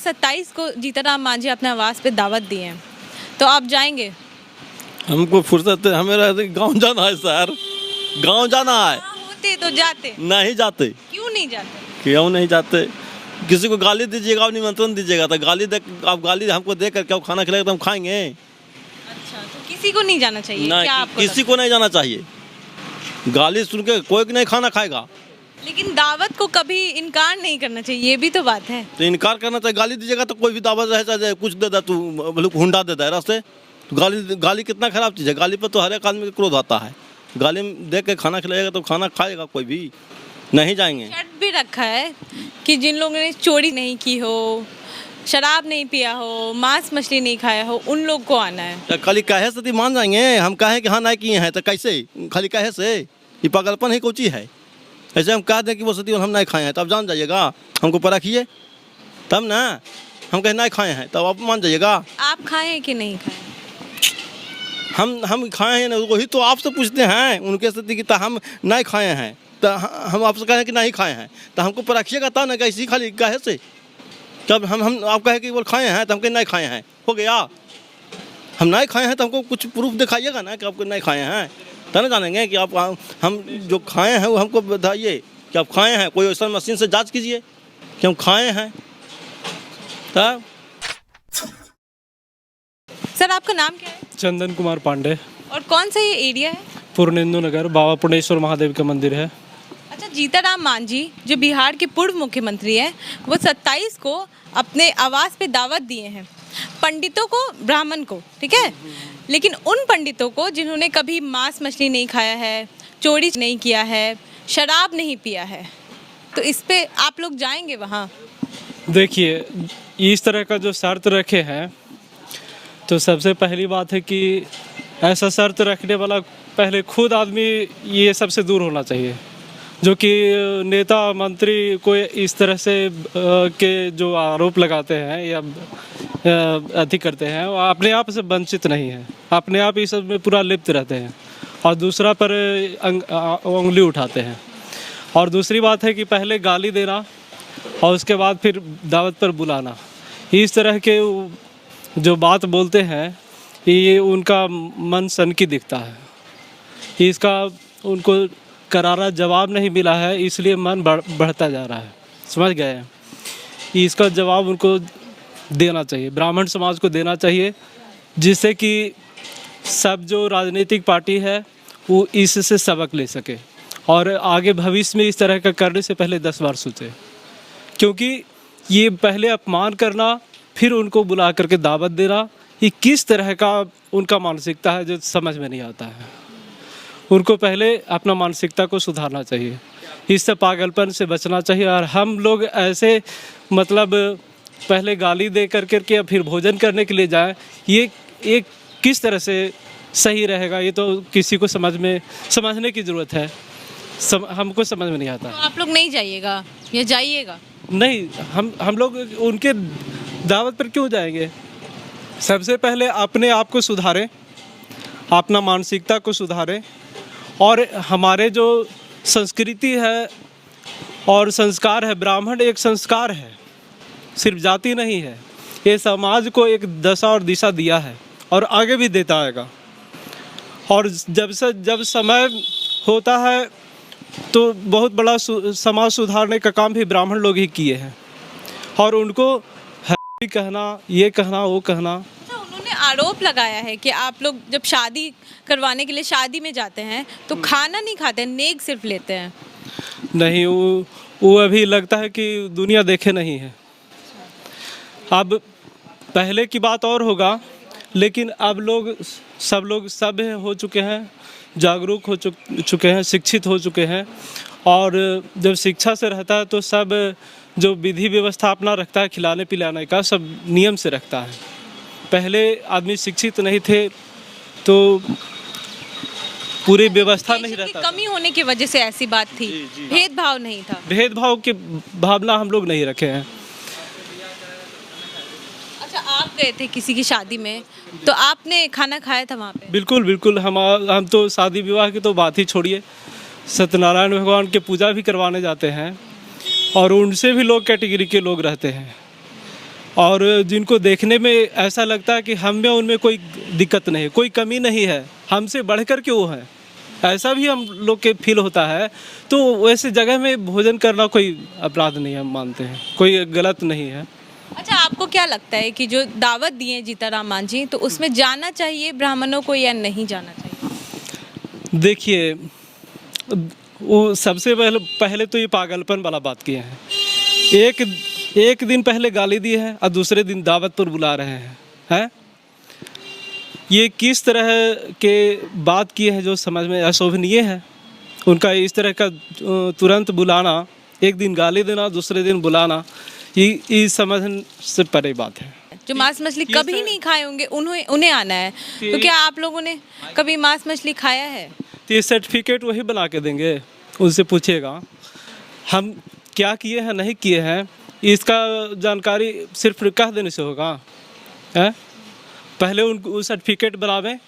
27 को जीतनराम मांझी अपने आवास पे दावत दिए हैं, तो आप जाएंगे? हमको फुर्सत है, हमें गांव जाना है सर, गांव जाना है। होते तो जाते, नहीं जाते। क्यों नहीं जाते? क्यों नहीं जाते? किसी को गाली दीजिएगा और निमंत्रण दीजिएगा तो गाली दे, आप गाली हमको दे करके आप खाना खिलाएगा तो हम खाएंगे। अच्छा, तो किसी को नहीं जाना चाहिए क्या नहीं, आपको किसी को नहीं जाना चाहिए। गाली सुन के कोई नहीं खाना खाएगा। लेकिन दावत को कभी इनकार नहीं करना चाहिए, ये भी तो बात है। तो इनकार करना चाहिए। गाली दीजिएगा तो कोई भी दावत रहे चाहे कुछ दे दे, तू हुंडा दे दे रास्ते, तो गाली कितना खराब चीज़ है। गाली पर तो हर एक आदमी का क्रोध आता है। गाली दे के खाना खिलाएगा तो खाना खाएगा कोई भी। नहीं जाएंगे। शर्त भी रखा है कि जिन लोगों ने चोरी नहीं की हो, शराब नहीं पिया हो, मांस मछली नहीं खाया हो, उन लोग को आना है। तो खाली कहे से मान जाएंगे हम, कहें कि हाँ नहीं किए हैं तो कैसे? खाली कहे से ये पागलपन ही कोची है। ऐसे हम कह दें कि वो सती हम नहीं खाए हैं तब जान जाइएगा। हमको परखिए तब ना। हम कहें नहीं खाए हैं तब आप मान जाइएगा। आप खाए हैं कि नहीं खाए? हम खाए हैं ना, वही तो आपसे पूछते हैं उनके से कि हम नहीं खाए हैं, तो हम आपसे कहें कि नहीं खाए हैं तो हमको परखिएगा तब ना। कैसी खाली कहे से तब हम आप कहे कि वो खाए हैं तो हम कहें नहीं खाए हैं, हो गया। हम नहीं खाए हैं तो हमको कुछ प्रूफ दिखाइएगा ना कि आपको नहीं खाए हैं, तब ना जानेंगे कि आप हम जो खाए हैं वो हमको बताइए कि आप खाए हैं। कोई ऐसा मशीन से जांच कीजिए कि हम खाए हैं तब। सर, आपका नाम क्या है? चंदन कुमार पांडे। और कौन सा ये एरिया है? पूर्णेंदु नगर, बाबा पूर्णेश्वर महादेव का मंदिर है। अच्छा, जीतनराम मांझी जो बिहार के पूर्व मुख्यमंत्री हैं, वो 27 को अपने आवास पे दावत दिए हैं पंडितों को, ब्राह्मण को, ठीक है, लेकिन उन पंडितों को जिन्होंने कभी मांस मछली नहीं खाया है, चोरी नहीं किया है, शराब नहीं पिया है, तो इस पे आप लोग जाएंगे वहाँ? देखिए, इस तरह का जो शर्त रखे हैं, तो सबसे पहली बात है कि ऐसा शर्त रखने वाला पहले खुद आदमी ये सबसे दूर होना चाहिए। जो कि नेता मंत्री को इस तरह से के जो आरोप लगाते हैं या अधिक करते हैं, वो अपने आप से वंचित नहीं है, अपने आप इस सब में पूरा लिप्त रहते हैं और दूसरा पर उंगली उठाते हैं। और दूसरी बात है कि पहले गाली देना और उसके बाद फिर दावत पर बुलाना, इस तरह के जो बात बोलते हैं ये उनका मन सनकी दिखता है। इसका उनको करारा जवाब नहीं मिला है, इसलिए मन बढ़ता जा रहा है। समझ गए हैं? इसका जवाब उनको देना चाहिए, ब्राह्मण समाज को देना चाहिए, जिससे कि सब जो राजनीतिक पार्टी है वो इससे सबक ले सके और आगे भविष्य में इस तरह का करने से पहले 10 बार सोचे। क्योंकि ये पहले अपमान करना फिर उनको बुला करके दावत देना, ये किस तरह का उनका मानसिकता है जो समझ में नहीं आता है। उनको पहले अपना मानसिकता को सुधारना चाहिए, इससे पागलपन से बचना चाहिए। और हम लोग ऐसे मतलब पहले गाली दे करके फिर भोजन करने के लिए जाएं, ये किस तरह से सही रहेगा? ये तो किसी को समझने की ज़रूरत है। हमको समझ में नहीं आता। तो आप लोग नहीं जाइएगा या जाइएगा? नहीं, हम लोग उनके दावत पर क्यों जाएंगे? सबसे पहले अपने आप को सुधारें, अपना मानसिकता को सुधारें। और हमारे जो संस्कृति है और संस्कार है, ब्राह्मण एक संस्कार है, सिर्फ जाति नहीं है। ये समाज को एक दशा और दिशा दिया है और आगे भी देता आएगा। और जब समय होता है तो बहुत बड़ा समाज सुधारने का काम भी ब्राह्मण लोग ही किए हैं। और उनको कहना, ये कहना, वो कहना। अच्छा, उन्होंने आरोप लगाया है कि आप लोग जब शादी करवाने के लिए शादी में जाते हैं तो खाना नहीं खाते, नेक सिर्फ लेते हैं। नहीं, वो अभी लगता है कि दुनिया देखे नहीं है। अब पहले की बात और होगा, लेकिन अब सब लोग सभ्य हो चुके हैं, जागरूक हो चुके हैं, शिक्षित हो चुके हैं। और जब शिक्षा से रहता है तो सब जो विधि व्यवस्था अपना रखता है, खिलाने पिलाने का सब नियम से रखता है। पहले आदमी शिक्षित नहीं थे तो पूरी व्यवस्था नहीं रहता। कमी होने की वजह से ऐसी बात थी, भेदभाव नहीं था। भेदभाव की भावना हम लोग नहीं रखे हैं। अच्छा, आप गए थे किसी की शादी में तो आपने खाना खाया था वहाँ पे? बिल्कुल बिल्कुल। हम तो शादी विवाह की तो बात ही छोड़िए, सत्यनारायण भगवान की पूजा भी करवाने जाते हैं और उनसे भी लोग कैटेगरी के लोग रहते हैं। और जिनको देखने में ऐसा लगता है कि हम में उनमें कोई दिक्कत नहीं, कोई कमी नहीं है, हमसे बढ़कर के वो है, ऐसा भी हम लोग के फील होता है। तो वैसे जगह में भोजन करना कोई अपराध नहीं, हम मानते हैं, कोई गलत नहीं है। अच्छा, आपको क्या लगता है कि जो दावत दिए जीतनराम मांझी, तो उसमें जाना चाहिए ब्राह्मणों को या नहीं जाना चाहिए? देखिए, वो सबसे पहले तो ये पागलपन वाला बात किए हैं। एक दिन पहले गाली दी है और दूसरे दिन दावत पर बुला रहे हैं। ये किस तरह के बात की है जो समझ में अशोभनीय है। उनका इस तरह का तुरंत बुलाना, एक दिन गाली देना दूसरे दिन बुलाना, ये समझ से परे बात है। जो मांस मछली कभी नहीं खाए होंगे उन्हें आना है, तो क्या आप लोगों ने कभी मांस मछली खाया है? तो ये सर्टिफिकेट वही बना के देंगे, उनसे पूछेगा हम क्या किए हैं नहीं किए हैं, इसका जानकारी सिर्फ कह देने से होगा है? पहले उन सर्टिफिकेट बनावें,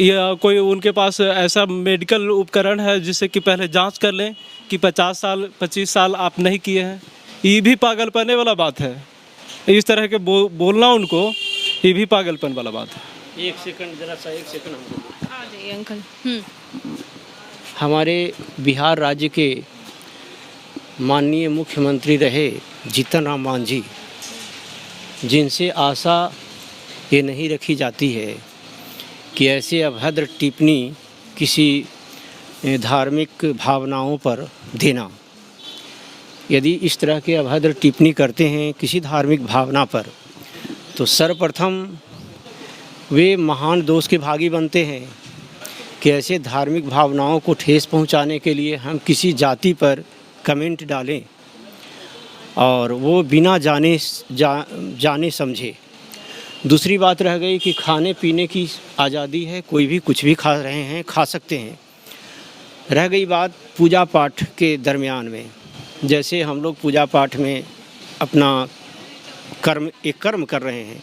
या कोई उनके पास ऐसा मेडिकल उपकरण है जिससे कि पहले जांच कर लें कि 25 साल आप नहीं किए हैं। ये भी पागलपने वाला बात है। इस तरह के बोलना उनको, ये भी पागलपन वाला बात है। एक सेकंड हमको आ जाइए अंकल। हमारे बिहार राज्य के माननीय मुख्यमंत्री रहे जीतनराम मांझी, जिनसे आशा ये नहीं रखी जाती है कि ऐसे अभद्र टिप्पणी किसी धार्मिक भावनाओं पर देना। यदि इस तरह के अभद्र टिप्पणी करते हैं किसी धार्मिक भावना पर, तो सर्वप्रथम वे महान दोष के भागी बनते हैं कि ऐसे धार्मिक भावनाओं को ठेस पहुंचाने के लिए हम किसी जाति पर कमेंट डालें और वो बिना जाने समझे। दूसरी बात रह गई कि खाने पीने की आज़ादी है, कोई भी कुछ भी खा रहे हैं, खा सकते हैं। रह गई बात पूजा पाठ के दरमियान में, जैसे हम लोग पूजा पाठ में अपना एक कर्म कर रहे हैं,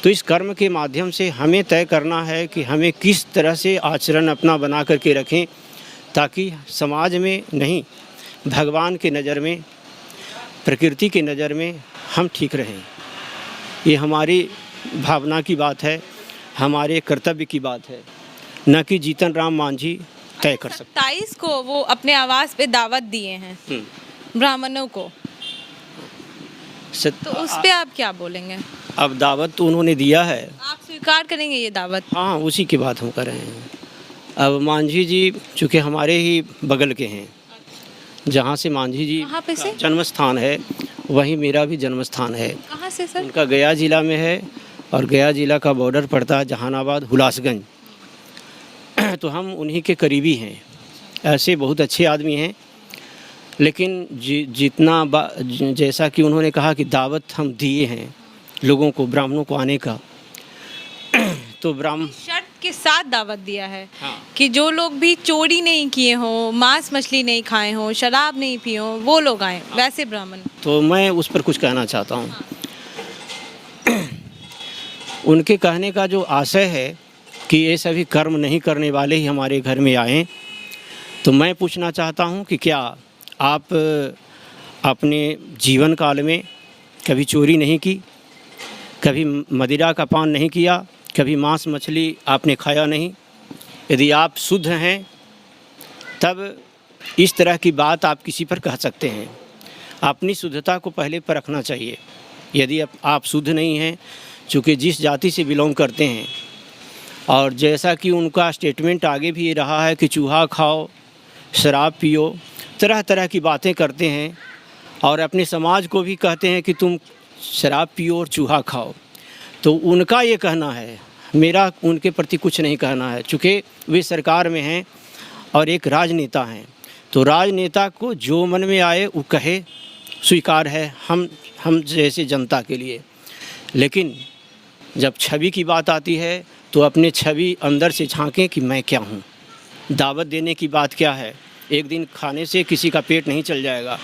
तो इस कर्म के माध्यम से हमें तय करना है कि हमें किस तरह से आचरण अपना बना करके रखें, ताकि समाज में नहीं, भगवान के नज़र में, प्रकृति के नज़र में हम ठीक रहें। ये हमारी भावना की बात है, हमारे कर्तव्य की बात है, न कि जीतनराम मांझी तय कर सकते। 27 को वो अपने आवास पे दावत दिए हैं ब्राह्मणों को, तो उस पे आप क्या बोलेंगे? अब दावत तो उन्होंने दिया है, आप स्वीकार करेंगे ये दावत? हाँ, उसी की बात हम कर रहे हैं। अब मांझी जी चूँकि हमारे ही बगल के हैं, जहाँ से मांझी जी पे से? जन्म स्थान है, वहीं मेरा भी जन्म स्थान है। कहाँ से सर? उनका गया जिला में है और गया जिला का बॉर्डर पड़ता है जहानाबाद हुलासगंज। तो हम उन्हीं के करीबी हैं। ऐसे बहुत अच्छे आदमी हैं, लेकिन जैसा कि उन्होंने कहा कि दावत हम दिए हैं लोगों को, ब्राह्मणों को आने का, तो शर्त के साथ दावत दिया है हाँ। कि जो लोग भी चोरी नहीं किए हों, मांस मछली नहीं खाए हों, शराब नहीं पिए हों, वो लोग आए। हाँ। वैसे ब्राह्मण, तो मैं उस पर कुछ कहना चाहता हूँ। हाँ। उनके कहने का जो आशय है कि ये सभी कर्म नहीं करने वाले ही हमारे घर में आएँ, तो मैं पूछना चाहता हूँ कि क्या आप अपने जीवन काल में कभी चोरी नहीं की, कभी मदिरा का पान नहीं किया, कभी मांस मछली आपने खाया नहीं? यदि आप शुद्ध हैं तब इस तरह की बात आप किसी पर कह सकते हैं। अपनी शुद्धता को पहले परखना चाहिए। यदि आप शुद्ध नहीं हैं, चूँकि जिस जाति से बिलोंग करते हैं, और जैसा कि उनका स्टेटमेंट आगे भी रहा है कि चूहा खाओ, शराब पियो, तरह तरह की बातें करते हैं, और अपने समाज को भी कहते हैं कि तुम शराब पियो और चूहा खाओ, तो उनका ये कहना है, मेरा उनके प्रति कुछ नहीं कहना है। चूँकि वे सरकार में हैं और एक राजनेता हैं, तो राजनेता को जो मन में आए वो कहे, स्वीकार है हम जैसे जनता के लिए। लेकिन जब छवि की बात आती है तो अपने छवि अंदर से झांकें कि मैं क्या हूँ। दावत देने की बात क्या है? एक दिन खाने से किसी का पेट नहीं चल जाएगा।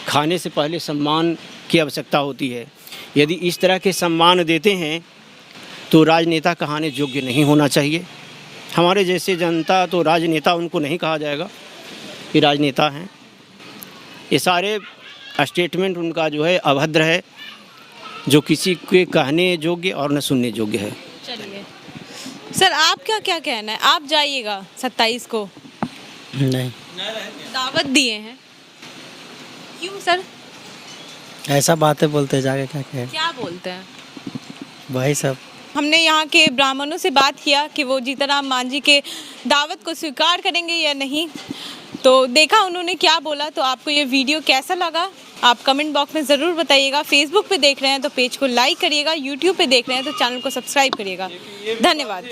खाने से पहले सम्मान की आवश्यकता होती है। यदि इस तरह के सम्मान देते हैं तो राजनेता कहने योग्य नहीं होना चाहिए। हमारे जैसे जनता तो राजनेता उनको नहीं कहा जाएगा कि राजनेता हैं। ये सारे स्टेटमेंट उनका जो है अभद्र है, जो किसी के कहने योग्य और न सुनने योग्य है। चलिए सर, आपका क्या कहना है? आप जाइएगा 27 को? नहीं, दावत दिए हैं, क्यों सर? ऐसा बातें बोलते जाके क्या कहे, क्या बोलते हैं? वही सब। हमने यहाँ के ब्राह्मणों से बात किया कि वो जीतनराम मांझी के दावत को स्वीकार करेंगे या नहीं, तो देखा उन्होंने क्या बोला। तो आपको ये वीडियो कैसा लगा आप कमेंट बॉक्स में ज़रूर बताइएगा। फेसबुक पे देख रहे हैं तो पेज को लाइक करिएगा, यूट्यूब पे देख रहे हैं तो चैनल को सब्सक्राइब करिएगा। धन्यवाद।